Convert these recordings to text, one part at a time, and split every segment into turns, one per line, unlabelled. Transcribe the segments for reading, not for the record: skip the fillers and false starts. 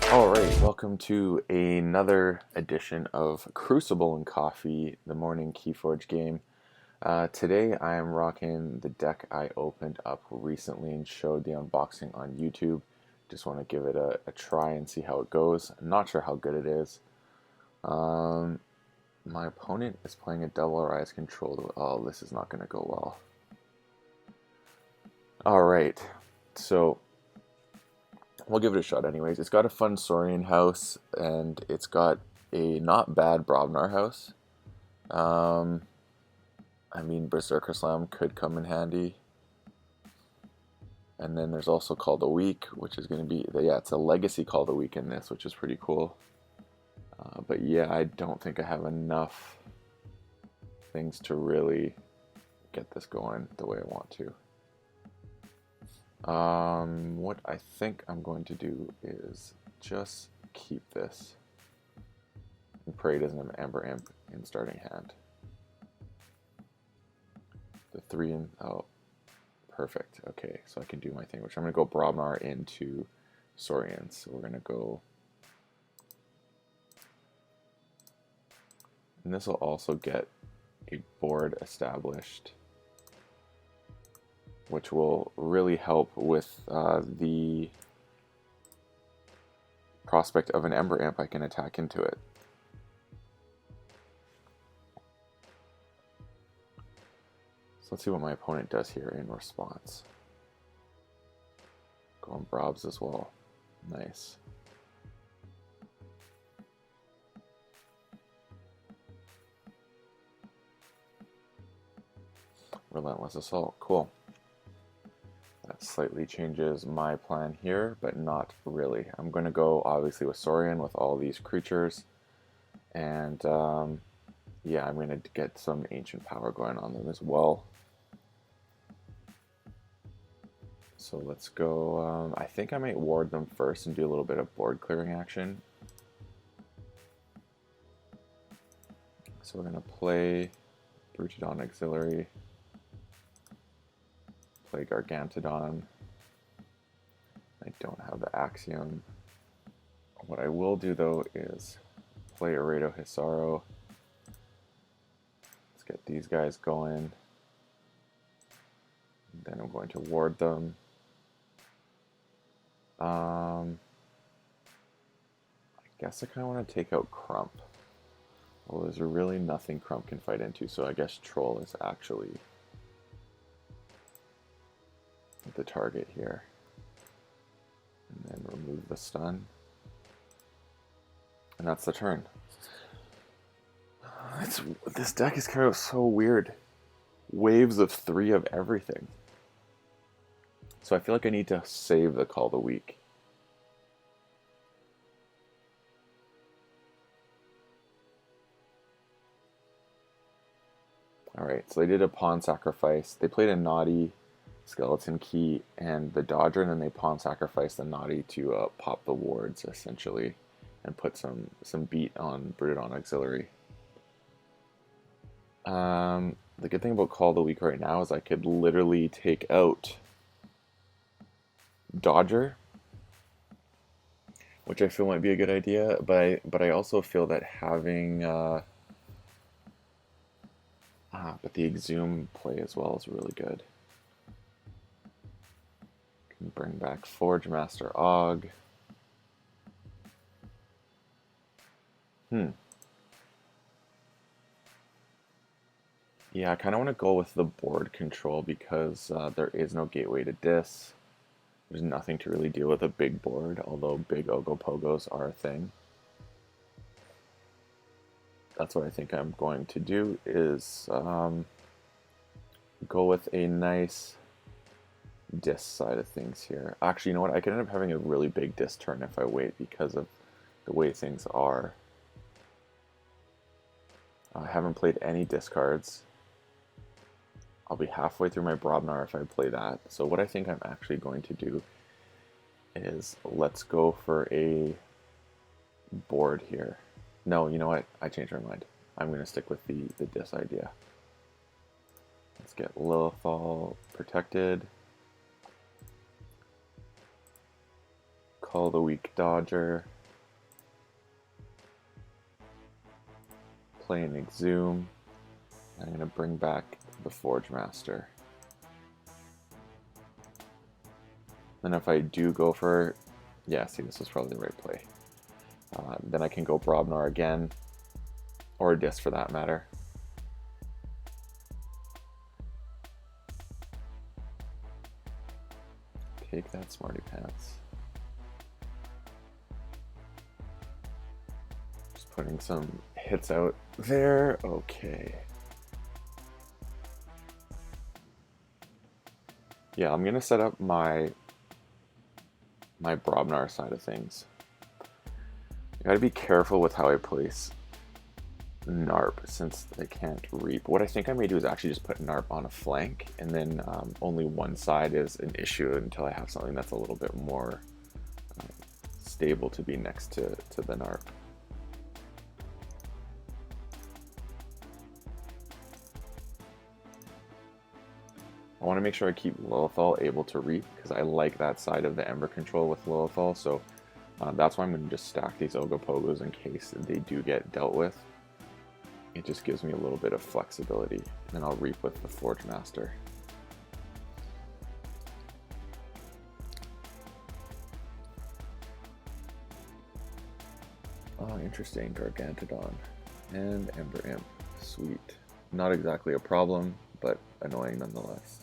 Alright, welcome to another edition of Crucible and Coffee, the morning KeyForge game. Today I am rocking the deck I opened up recently and showed the unboxing on YouTube. Just want to give it a try and see how it goes. I'm not sure how good it is. My opponent is playing a double rise control. Oh, this is not going to go well. Alright, so we'll give it a shot anyways. It's got a fun Saurian house, and it's got a not bad Brobnar house. I mean, Berserker Slam could come in handy. And then there's also Call the Week, which is going to be, yeah, it's a Legacy Call the Week in this, which is pretty cool. But yeah, I don't think I have enough things to really get this going the way I want to. What I think I'm going to do is just keep this and pray it isn't an Amber Imp in starting hand. The 3 and oh, perfect. Okay, so I can do my thing, which I'm going to go Brobnar into Saurian. So we're going to go, and this will also get a board established, which will really help with the prospect of an Ember Imp I can attack into it. So let's see what my opponent does here in response. Going Brobs as well. Nice. Relentless Assault. Cool. That slightly changes my plan here, but not really. I'm going to go obviously with Saurian with all these creatures, and yeah, I'm going to get some ancient power going on them as well. So let's go, I think I might ward them first and do a little bit of board clearing action. So we're going to play Brutodon Auxiliary, play Gargantodon. I don't have the Axiom. What I will do though is play Aredo Hisaro. Let's get these guys going. Then I'm going to ward them. I guess I kind of want to take out Crump. Well, there's really nothing Crump can fight into, so I guess Troll is actually the target here. And then remove the stun. And that's the turn. This deck is kind of so weird. Waves of 3 of everything. So I feel like I need to save the Call the Week. Alright, so they did a pawn sacrifice. They played a Naughty, Skeleton Key, and the Dodger, and then they pawn sacrificed the Naughty to pop the wards, essentially, and put some beat on Brutodon Auxiliary. The good thing about Call the Week right now is I could literally take out Dodger, which I feel might be a good idea, but I also feel that having but the Exhume play as well is really good. Can bring back Forge Master Og. Yeah, I kind of want to go with the board control because there is no gateway to Dis. There's nothing to really deal with a big board, although big Ogopogos are a thing. That's what I think I'm going to do, is go with a nice Dis side of things here. Actually, you know what? I could end up having a really big Dis turn if I wait because of the way things are. I haven't played any discards. I'll be halfway through my Brobnar if I play that. So what I think I'm actually going to do is let's go for a board here. No, you know what? I changed my mind. I'm going to stick with the Dis idea. Let's get Lilithal protected. Call the Weak Dodger. play an Exhume. I'm going to bring back the Forge Master. Then if I do go for, yeah, see, this is probably the right play. Then I can go Brobnar again, or a disc for that matter. Take that, Smarty Pants. Just putting some hits out there. Okay. Yeah, I'm gonna set up my Brobnar side of things. You gotta be careful with how I place Narp since they can't reap. What I think I may do is actually just put Narp on a flank, and then only one side is an issue until I have something that's a little bit more stable to be next to the Narp. I want to make sure I keep Lilithal able to reap because I like that side of the Ember control with Lilithal, so that's why I'm going to just stack these Ogopogos in case they do get dealt with. It just gives me a little bit of flexibility, and I'll reap with the Forge Master. Oh, interesting. Gargantodon and Ember Imp. Sweet. Not exactly a problem, but annoying nonetheless.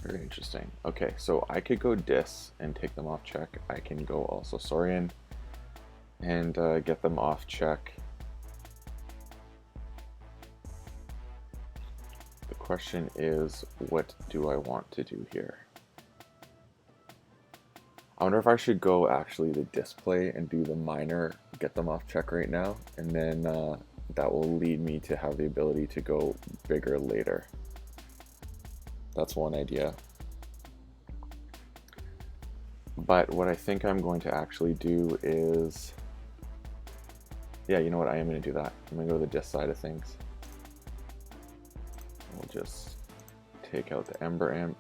Very interesting. Okay, so I could go Dis and take them off check. I can go also Saurian and get them off check. The question is, what do I want to do here? I wonder if I should go actually the display and do the minor, get them off check right now, and then that will lead me to have the ability to go bigger later. That's one idea. But what I think I'm going to actually do is, yeah, you know what, I am going to do that. I'm going to go to the disc side of things. We'll just take out the Ember Imp.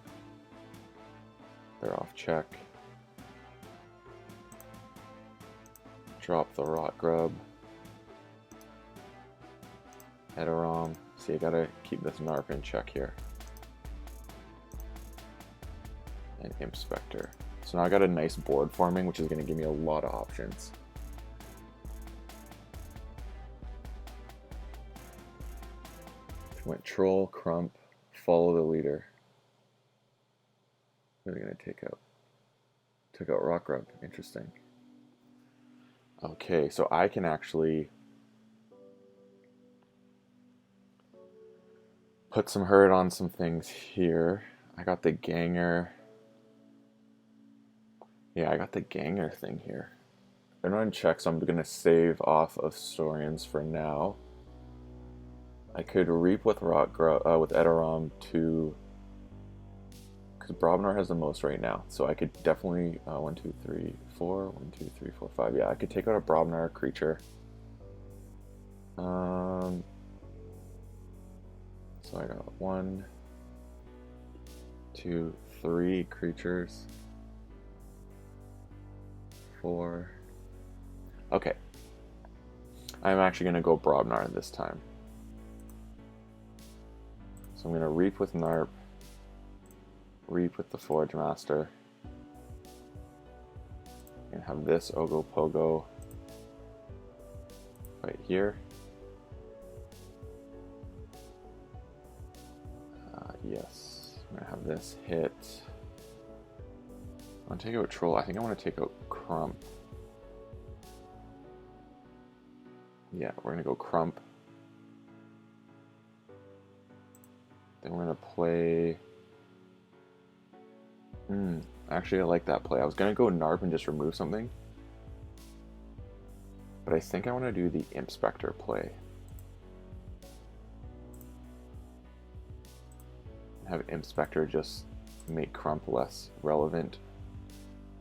They're off check. Drop the Rot Grub. Edoram. See, I gotta keep this Narp in check here. And Imp Spectre. So now I got a nice board forming, which is going to give me a lot of options. Went Troll, Crump, follow the leader. What are they going to take out? Took out Rock Grub. Interesting. Okay, so I can actually put some hurt on some things here. I got the Ganger. Yeah, I got the Ganger thing here. They're not in check, so I'm going to save off of Saurians for now. I could reap with with Edoram to, because Brobnar has the most right now, so I could definitely 1, 2, 3, 4, 1, 2, 3, 4, 5. Yeah, I could take out a Brobnar creature. So I got 1, 2, 3 creatures. 4. Okay. I'm actually going to go Brobnar this time. So I'm going to reap with Narp. Reap with the Forge Master. And have this Ogopogo right here. Yes. I'm going to have this hit. I want to take out Troll. I think I want to take out Crump. Yeah, we're going to go Crump. Then we're going to play... Actually, I like that play. I was going to go Narp and just remove something. But I think I want to do the Imp Spectre play. Have Imp Spectre just make Crump less relevant.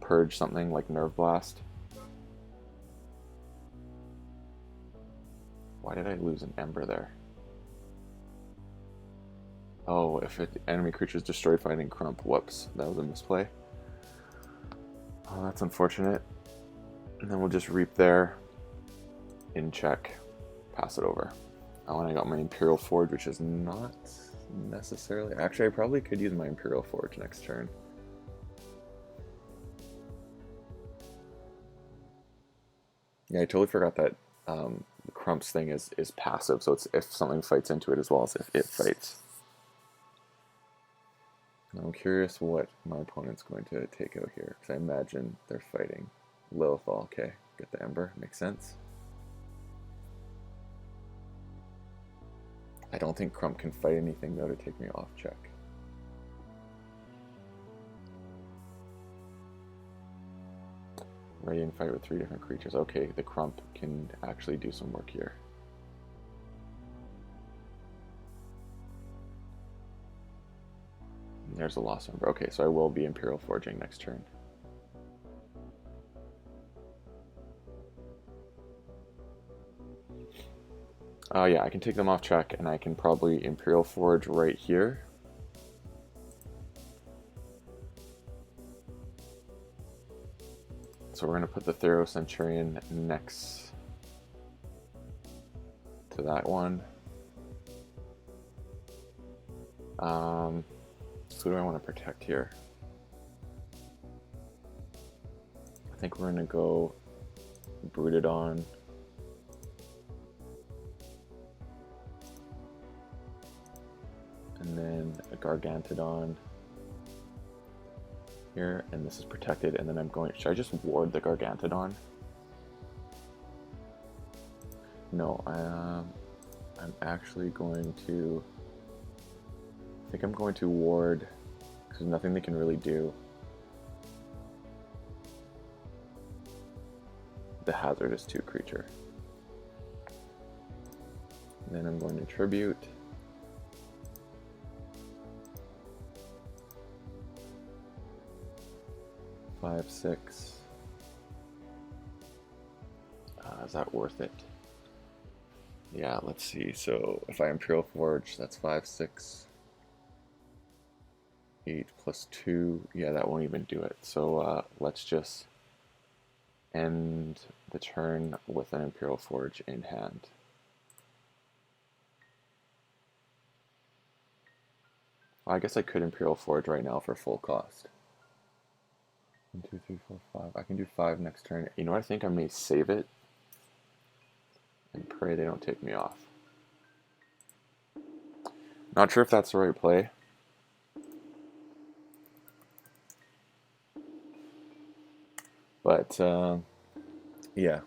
Purge something like Nerve Blast. Why did I lose an Ember there? Oh, if enemy creature is destroyed fighting Crump. Whoops, that was a misplay. Oh, that's unfortunate. And then we'll just reap there. In check. Pass it over. Oh, and I got my Imperial Forge, which is not necessarily... Actually, I probably could use my Imperial Forge next turn. Yeah, I totally forgot that Crump's thing is passive, so it's if something fights into it as well as if it fights. I'm curious what my opponent's going to take out here, because I imagine they're fighting Lilithal. Okay, get the Ember, makes sense. I don't think Crump can fight anything though to take me off check. Radiant fight with 3 different creatures. Okay, the Crump can actually do some work here. There's a lost Ember. Okay, so I will be Imperial Forging next turn. Yeah, I can take them off check, and I can probably Imperial Forge right here. So we're going to put the Thero Centurion next to that one. So who do I want to protect here? I think we're going to go Brooded on. And then a Gargantodon here, and this is protected, and then I'm going... Should I just ward the Gargantodon? No, I'm actually going to... I think I'm going to ward, because there's nothing they can really do. The Hazardous 2 creature. And then I'm going to Tribute. Five, 6. Is that worth it? Yeah, let's see. So if I Imperial Forge, that's 5, 6. 8 plus 2. Yeah, that won't even do it. So let's just end the turn with an Imperial Forge in hand. Well, I guess I could Imperial Forge right now for full cost. 1, 2, 3, 4, 5. I can do 5 next turn. You know what? I think I may save it and pray they don't take me off. Not sure if that's the right play. But, yeah.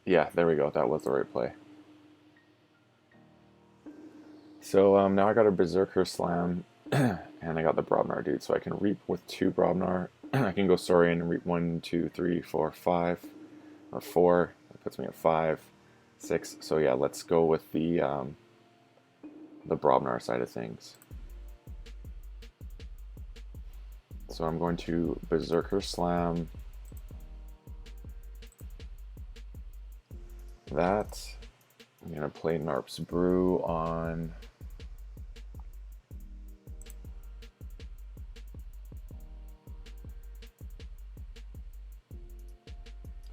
Yeah, there we go. That was the right play. So now I got a Berserker Slam, and I got the Brobnar dude, so I can reap with 2 Brobnar. I can go Saurian and reap 1, 2, 3, 4, 5, or 4. That puts me at 5, 6. So yeah, let's go with the Brobnar side of things. So I'm going to Berserker Slam that. I'm going to play Narp's Brew on...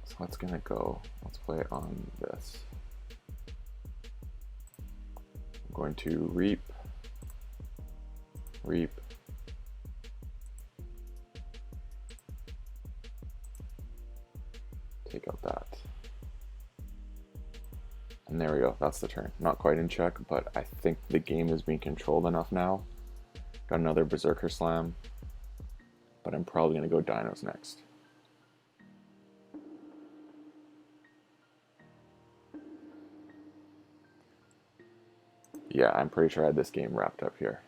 So let's going to go, let's play it on this. I'm going to reap, take out that. And there we go, that's the turn. Not quite in check, but I think the game is being controlled enough now. Got another Berserker Slam, but I'm probably going to go Dinos next. Yeah, I'm pretty sure I had this game wrapped up here.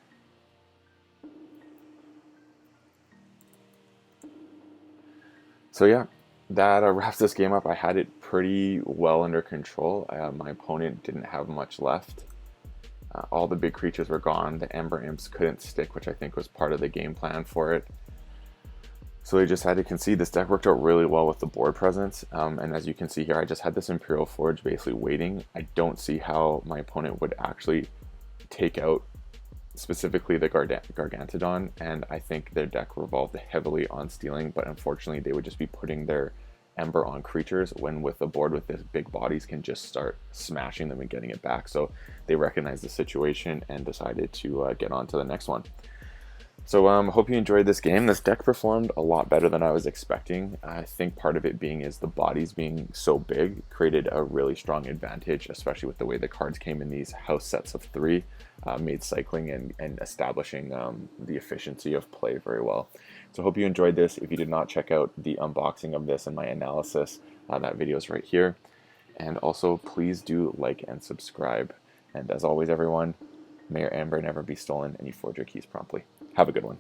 So yeah, that wraps this game up. I had it pretty well under control. My opponent didn't have much left. All the big creatures were gone. The Ember Imps couldn't stick, which I think was part of the game plan for it. So they just had to concede. This deck worked out really well with the board presence. And as you can see here, I just had this Imperial Forge basically waiting. I don't see how my opponent would actually take out specifically the Gargantodon, and I think their deck revolved heavily on stealing, but unfortunately they would just be putting their Ember on creatures when with a board with this big bodies can just start smashing them and getting it back. So they recognized the situation and decided to get on to the next one. So hope you enjoyed this game. This deck performed a lot better than I was expecting. I think part of it being is the bodies being so big created a really strong advantage, especially with the way the cards came in these house sets of 3, made cycling and establishing the efficiency of play very well. So hope you enjoyed this. If you did not check out the unboxing of this and my analysis, that video is right here. And also please do like and subscribe. And as always everyone, may your Amber never be stolen and you forge your keys promptly. Have a good one.